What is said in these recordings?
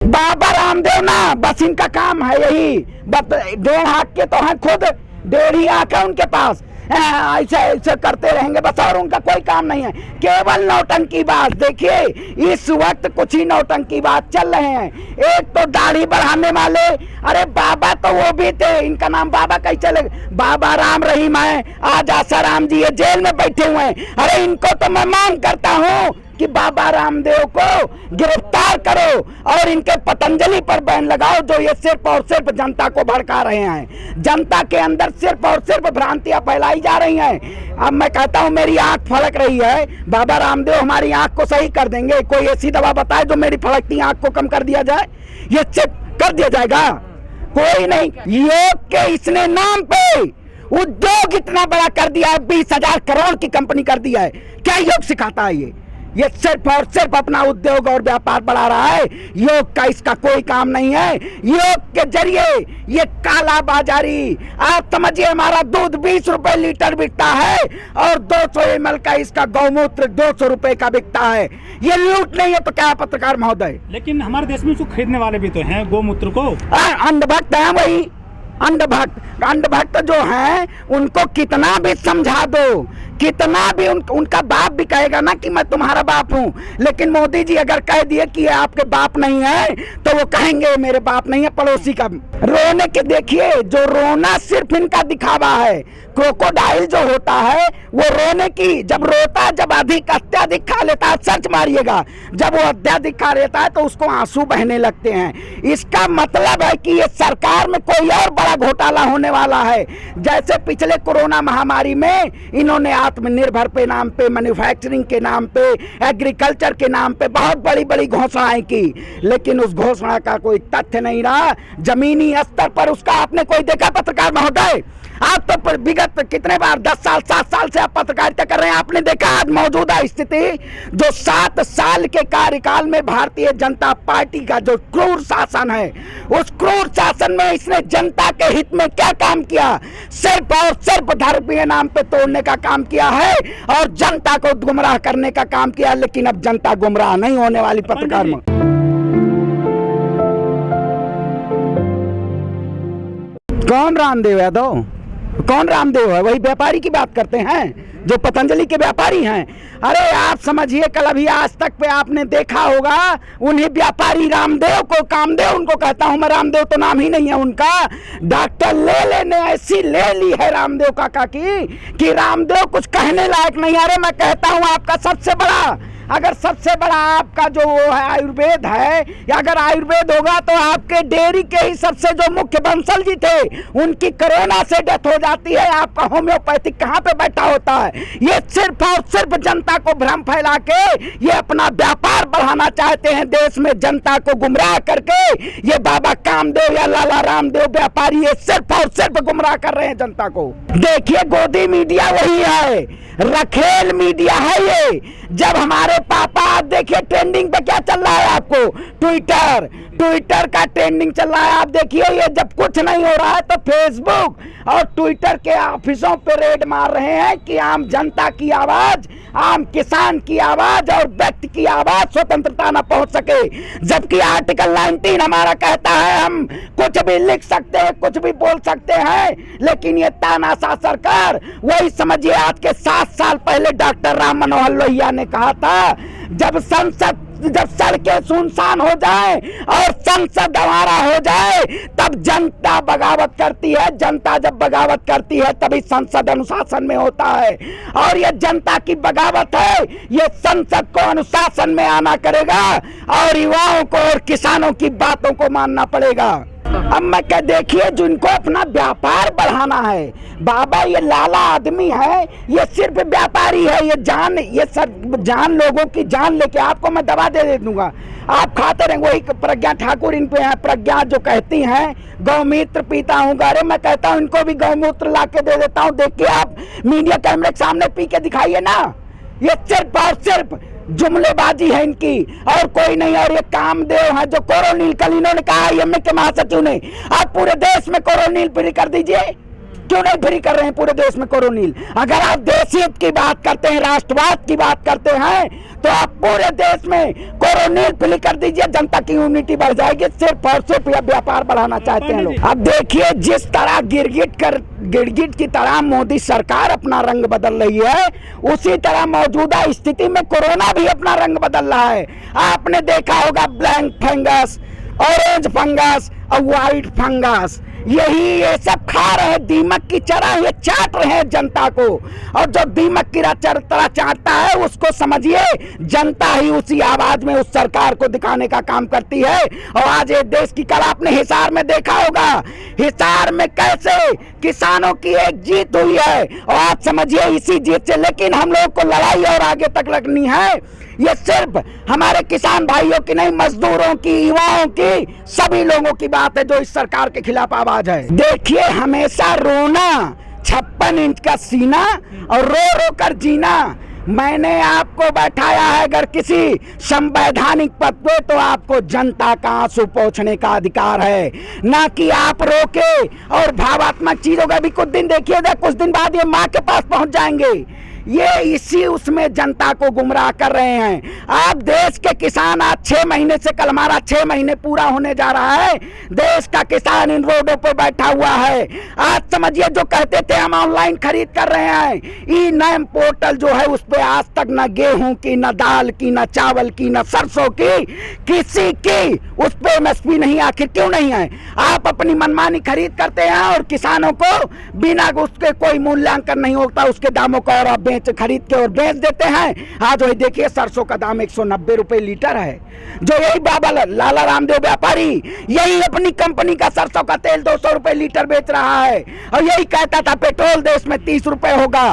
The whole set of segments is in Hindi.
बाबा रामदेव ना बस इनका काम है यही, डेढ़ हाथ के तो हैं खुद, डेढ़ ही आंख है उनके पास, ऐसे ऐसे करते रहेंगे बस, और उनका कोई काम नहीं है, केवल नौटंकी बात। देखिए इस वक्त कुछ ही नौटंकी बात चल रहे हैं। एक तो दाढ़ी बढ़ाने वाले, अरे बाबा तो वो भी थे, इनका नाम बाबा कैसे चले, बाबा राम रहीम है, आज आसाराम जी ये जेल में बैठे हुए हैं। अरे इनको तो मैं मांग करता हूँ कि बाबा रामदेव को गिरफ्तार करो और इनके पतंजलि पर बैन लगाओ, जो ये सिर्फ और सिर्फ जनता को भड़का रहे हैं। जनता के अंदर सिर्फ और सिर्फ भ्रांतियां फैलाई जा रही हैं। अब मैं कहता हूं मेरी आंख फड़क रही है, बाबा रामदेव हमारी आंख को सही कर देंगे। कोई ऐसी दवा बताए जो मेरी फड़कती आंख को कम कर दिया जाए, ये चेक कर दिया जाएगा? कोई नहीं। योग के इसने नाम पे उद्योग इतना बड़ा कर दिया है, 20,000 करोड़ की कंपनी कर दिया है। क्या योग सिखाता है ये सिर्फ और सिर्फ अपना उद्योग और व्यापार बढ़ा रहा है। योग का इसका कोई काम नहीं है। योग के जरिए ये काला बाजारी, आप समझिए हमारा दूध 20 रुपए लीटर बिकता है और 200 ml का इसका गौमूत्र 200 रुपए का बिकता है। ये लूट नहीं है तो क्या पत्रकार महोदय? लेकिन हमारे देश में जो खरीदने वाले भी तो हैं गौमूत्र को, अंधभक्त है वही, अंधभक्त जो हैं उनको कितना भी समझा दो, कितना भी उनका बाप भी कहेगा ना कि मैं तुम्हारा बाप हूं, लेकिन मोदी जी अगर कह दिए कि ये आपके बाप नहीं है तो वो कहेंगे मेरे बाप नहीं है, पड़ोसी का। रोने के देखिए, जो रोना सिर्फ इनका दिखावा है। क्रोकोडाइल जो होता है वो रोने की, जब रोता, जब अधिक अत्याधिक खा लेता है, सर्च मारिएगा, जब वो अत्याधिक खा लेता है तो उसको आंसू बहने लगते हैं। इसका मतलब है कि ये सरकार में कोई और बड़ा घोटाला होने वाला है। जैसे पिछले कोरोना महामारी में इन्होंने आत्मनिर्भर के नाम पे, मैन्युफैक्चरिंग के नाम पे, एग्रीकल्चर के नाम पे बहुत बड़ी बड़ी घोषणाएं की, लेकिन उस घोषणा का कोई तथ्य नहीं रहा। जमीनी स्तर पर उसका आपने कोई देखा पत्रकार महोदय? आप तो विगत कितने बार 10 साल 7 साल से आप पत्रकारिता कर रहे हैं, आपने देखा आज मौजूदा स्थिति, जो 7 साल के कार्यकाल में भारतीय जनता पार्टी का जो क्रूर शासन है, उस क्रूर शासन में इसने जनता के हित में क्या काम किया? सिर्फ और सिर्फ धर्म के नाम पे तोड़ने का काम किया है और जनता को गुमराह करने का काम किया। लेकिन अब जनता गुमराह नहीं होने वाली पत्रकार में। कौन रामदेव यादव? कौन रामदेव है? वही व्यापारी की बात करते हैं जो पतंजलि के व्यापारी हैं। अरे आप समझिए, कल अभी आज तक पे आपने देखा होगा उन्हीं व्यापारी रामदेव को, कामदेव उनको कहता हूं मैं, रामदेव तो नाम ही नहीं है उनका, डॉक्टर ले ने ऐसी ले ली है रामदेव काका की कि रामदेव कुछ कहने लायक नहीं। अरे मैं कहता हूं आपका सबसे बड़ा, अगर सबसे बड़ा आपका जो वो है आयुर्वेद है, या अगर आयुर्वेद होगा तो आपके डेयरी के ही सबसे जो मुख्य बंसल जी थे उनकी कोरोना से डेथ हो जाती है। आपका होम्योपैथिक कहाँ पे बैठा होता है? ये सिर्फ और सिर्फ जनता को भ्रम फैला के ये अपना व्यापार बढ़ाना चाहते हैं, देश में जनता को गुमराह करके। ये बाबा कामदेव या लाला रामदेव व्यापारी ये सिर्फ और सिर्फ गुमराह कर रहे हैं जनता को। देखिए गोदी मीडिया वही है, रखेल मीडिया है ये। जब हमारे पापा, आप देखिए ट्रेंडिंग पे क्या चल रहा है आपको, ट्विटर का ट्रेंडिंग चल रहा है। आप देखिए ये जब कुछ नहीं हो रहा है तो फेसबुक और ट्विटर के ऑफिसों पे रेड मार रहे हैं कि आम जनता की आवाज, आम किसान की आवाज और व्यक्ति की आवाज स्वतंत्रता न पहुंच सके। जबकि आर्टिकल 19 हमारा कहता है हम कुछ भी लिख सकते हैं, कुछ भी बोल सकते हैं, लेकिन ये तानाशाह सरकार, वही समझिए आज के 7 साल पहले डॉक्टर राम मनोहर लोहिया ने कहा था, जब सड़कें सुनसान हो जाए और संसद हमारा हो जाए तब जनता बगावत करती है। जनता जब बगावत करती है तभी संसद अनुशासन में होता है, और ये जनता की बगावत है, ये संसद को अनुशासन में आना करेगा और युवाओं को और किसानों की बातों को मानना पड़ेगा। अब मैं क्या, देखिए जिनको अपना व्यापार बढ़ाना है, बाबा ये लाला आदमी है, ये सिर्फ व्यापारी है, ये सब जान, लोगों की जान लेके आपको मैं दवा दे दूंगा, आप खाते रहेंगे। वही प्रज्ञा ठाकुर इन पे है, प्रज्ञा जो कहती हैं गौमूत्र पीता हूँ, अरे मैं कहता हूँ इनको भी गौमूत्र ला के दे देता हूँ। देखिए आप मीडिया कैमरे के सामने पी के दिखाइए ना, ये सिर्फ और सिर्फ जुमलेबाजी है इनकी और कोई नहीं। और ये कामदेव है जो कोरोनिल, कल इन्होंने कहा IMA के महासचिव ने, आप पूरे देश में कोरोनिल फ्री कर दीजिए, क्यों नहीं फ्री कर रहे हैं पूरे देश में कोरोनिल? अगर आप देशियत की बात करते हैं, राष्ट्रवाद की बात करते हैं, तो आप पूरे देश में कोरोनिल फ्री कर दीजिए, जनता की इम्यूनिटी बढ़ जाएगी। सिर्फ और सिर्फ व्यापार बढ़ाना चाहते हैं लोग। अब देखिए जिस तरह गिरगिट की तरह मोदी सरकार अपना रंग बदल रही है, उसी तरह मौजूदा स्थिति में कोरोना भी अपना रंग बदल रहा है। आपने देखा होगा ब्लैक फंगस, ऑरेंज फंगस और व्हाइट फंगस, ये सब खा रहे हैं दीमक की तरह, ये चाट रहे हैं जनता को। और जो दीमक की तरह चाटता है उसको समझिए जनता ही उसी आवाज में उस सरकार को दिखाने का काम करती है। और आज ये देश की कल आपने हिसार में देखा होगा, हिसार में कैसे किसानों की एक जीत हुई है, और आप समझिए इसी जीत से, लेकिन हम लोग को लड़ाई और आगे तक लगनी है। ये सिर्फ हमारे किसान भाइयों की नहीं, मजदूरों की, युवाओं की, सभी लोगों की बात है जो इस सरकार के खिलाफ आवाज है। देखिए हमेशा रोना, 56 इंच का सीना और रो रो कर जीना। मैंने आपको बैठाया है अगर किसी संवैधानिक पद पे, तो आपको जनता का आंसू पोंछने का अधिकार है, ना कि आप रोके और भावात्मक चीजों का। भी कुछ दिन देखिएगा, कुछ दिन बाद ये माँ के पास पहुंच जाएंगे। ये इसी उसमें जनता को गुमराह कर रहे हैं। आप देश के किसान आज 6 महीने से, कल हमारा 6 महीने पूरा होने जा रहा है, देश का किसान इन रोडों पर बैठा हुआ है। आज समझिए जो कहते थे हम ऑनलाइन खरीद कर रहे हैं, ई नैम पोर्टल जो है उस पर आज तक न गेहूं की, न दाल की, न चावल की, न सरसों की, किसी की उस पर MSP नहीं। आखिर क्यों नहीं है? आप अपनी मनमानी खरीद करते हैं और किसानों को बिना उसके कोई मूल्यांकन नहीं होता, उसके दामों को और आप खरीद के और बेच देते हैं। आज वही देखिए सरसों का दाम 190 रुपए लीटर है। जो यही बाबा लाला रामदेव व्यापारी यही अपनी कंपनी का सरसों का तेल 200 रुपए लीटर बेच रहा है, और यही कहता था पेट्रोल देश में 30 रुपए होगा।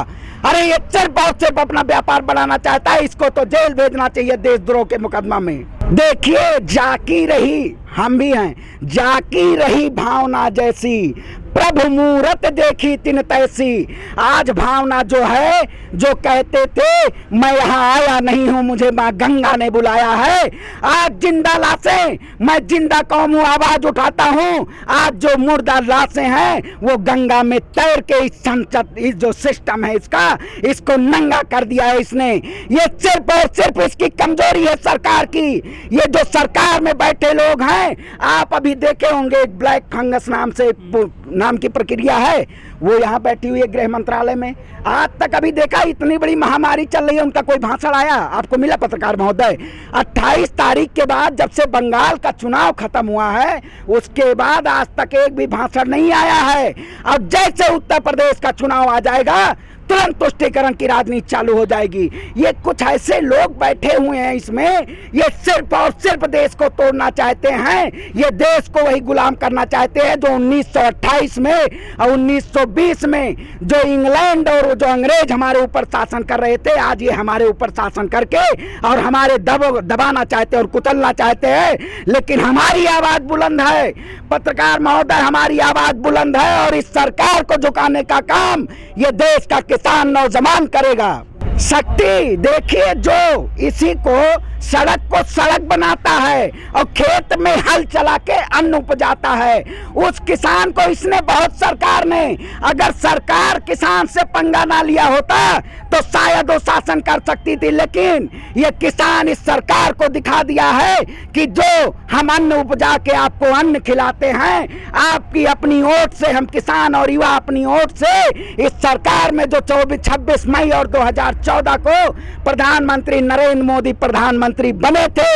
अरे ये सिर्फ और सिर्फ अपना व्यापार बढ़ाना चाहता है, इसको तो जेल भेजना चाहिए देशद्रोह के मुकदमा में। देखिए जाकी रही, हम भी हैं, जाकी रही भावना जैसी, प्रभु मूरत देखी तिन तैसी। आज भावना जो है, जो कहते थे मैं यहाँ आया नहीं हूँ, मुझे माँ गंगा ने बुलाया है, आज जिंदा लाशें, मैं जिंदा कौम हूँ, आवाज उठाता हूँ। आज जो मुर्दा लाशें हैं वो गंगा में तैर के इस संसद, इस जो सिस्टम है इसका, इसको नंगा कर दिया है इसने। ये सिर्फ और सिर्फ इसकी कमजोरी है सरकार की। ये जो सरकार में बैठे लोग हैं, आप अभी देखे होंगे एक ब्लैक फंगस नाम की प्रक्रिया है, वो यहाँ बैठी हुई है गृह मंत्रालय में। आज तक अभी देखा इतनी बड़ी महामारी चल रही है, उनका कोई भाषण आया आपको मिला पत्रकार महोदय? 28 तारीख के बाद जब से बंगाल का चुनाव खत्म हुआ है, उसके बाद आज तक एक भी भाषण नहीं आया है। अब जैसे उत्तर प्रदेश का चुनाव आ जाएगा, तुरंत तुष्टीकरण की राजनीति चालू हो जाएगी। ये कुछ ऐसे लोग बैठे हुए हैं इसमें, ये सिर्फ और सिर्फ देश को तोड़ना चाहते हैं, ये देश को वही गुलाम करना चाहते हैं जो 1928 में और 1920 में जो इंग्लैंड और जो अंग्रेज हमारे ऊपर शासन कर रहे थे, आज ये हमारे ऊपर शासन करके और हमारे दबाना चाहते हैं और कुचलना चाहते हैं। लेकिन हमारी आवाज बुलंद है पत्रकार महोदय, हमारी आवाज बुलंद है, और इस सरकार को झुकाने का काम ये देश का किसान नौजवान करेगा। शक्ति देखिए, जो इसी को सड़क को सड़क बनाता है और खेत में हल चला के अन्न उपजाता है, उस किसान को इसने बहुत, सरकार ने, अगर सरकार किसान से पंगा ना लिया होता तो शायद वो शासन कर सकती थी। लेकिन ये किसान इस सरकार को दिखा दिया है कि जो हम अन्न उपजा के आपको अन्न खिलाते हैं, आपकी अपनी वोट से, हम किसान और युवा अपनी वोट से इस सरकार में जो 26 मई और 2014 को प्रधानमंत्री नरेंद्र मोदी प्रधानमंत्री बने थे,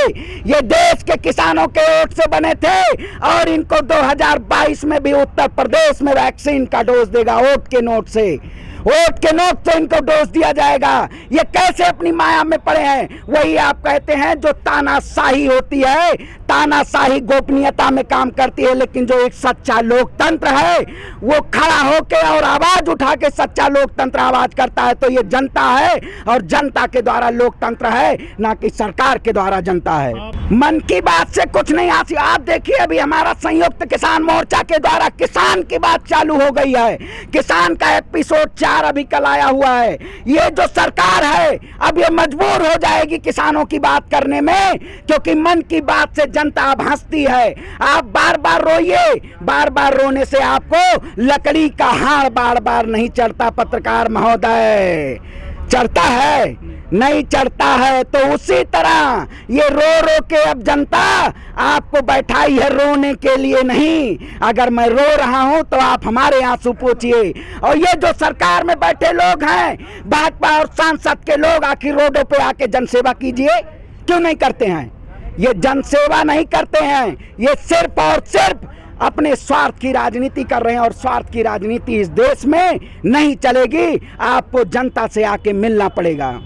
ये देश के किसानों के वोट से बने थे। और इनको 2022 में भी उत्तर प्रदेश में वैक्सीन का डोज देगा, वोट के नोट से, वोट के नोट से इनको डोज दिया जाएगा। ये कैसे अपनी माया में पड़े हैं? वही आप कहते हैं जो तानाशाही होती है, तानाशाही गोपनीयता में काम करती है, लेकिन जो एक सच्चा लोकतंत्र है वो खड़ा होके और आवाज उठा के सच्चा लोकतंत्र आवाज करता है, तो ये जनता है और जनता के द्वारा लोकतंत्र है, ना कि सरकार के द्वारा जनता है। मन की बात से कुछ नहीं हासिल। आप देखिए अभी हमारा संयुक्त किसान मोर्चा के द्वारा किसान की बात चालू हो गई है, किसान का एपिसोड बिहार अभी कल आया हुआ है। ये जो सरकार है अब ये मजबूर हो जाएगी किसानों की बात करने में, क्योंकि मन की बात से जनता अब हंसती है। आप बार बार रोइए, बार बार रोने से आपको लकड़ी का हाड़ बार बार नहीं चढ़ता पत्रकार महोदय। चढ़ता है? नहीं चढ़ता है। तो उसी तरह ये रो रो के अब जनता आपको बैठाई है रोने के लिए नहीं। अगर मैं रो रहा हूं तो आप हमारे आंसू पोंछिए। और ये जो सरकार में बैठे लोग हैं, भाजपा और सांसद के लोग, आखिर रोडों पे आके जनसेवा कीजिए, क्यों नहीं करते हैं? ये जनसेवा नहीं करते हैं, ये सिर्फ और सिर्फ अपने स्वार्थ की राजनीति कर रहे हैं। और स्वार्थ की राजनीति इस देश में नहीं चलेगी। आपको जनता से आके मिलना पड़ेगा।